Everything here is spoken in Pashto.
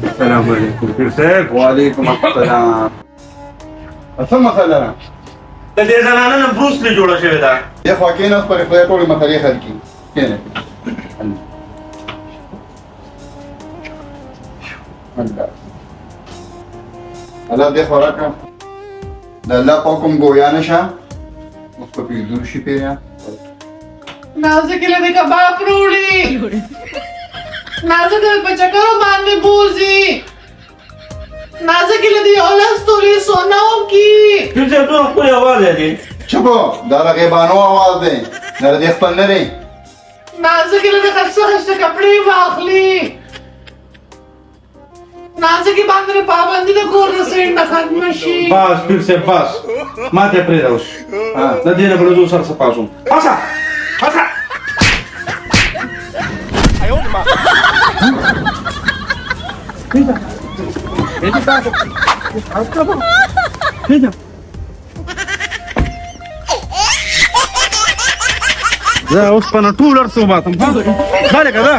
السلام عليكم، كيف حالك؟ وعليكم السلام. څه مسله ده؟ د دې زنانه نه بروسلی جوړه شوې ده. یا خوا کېناست پرې خدای ټولې مسلې حل کړي. کېنه. الله دې خوا راکړه. د الله په حکم ګویا نه شه. اوس په پېزور شي پیریا. نازک له دې کباب وروړي. نازک په چکرو باندې بوزي. نازک له دې اولس تولې سوناو کی. کوم څه ټول خپل आवाज دی. چپو دا رقیبانو आवाज دی. دا دې خپل نه دی. نازک له دې خسته کپڑے واخلي. نازک باندې پابندي د کور د سین نه ختم شي. بس پیر سے بس ماته پرې راوس. د دې نه بل زو سر سپاسوم. پاسا پاسا. زه اوس په نټولر سو ماتم. باندې کړه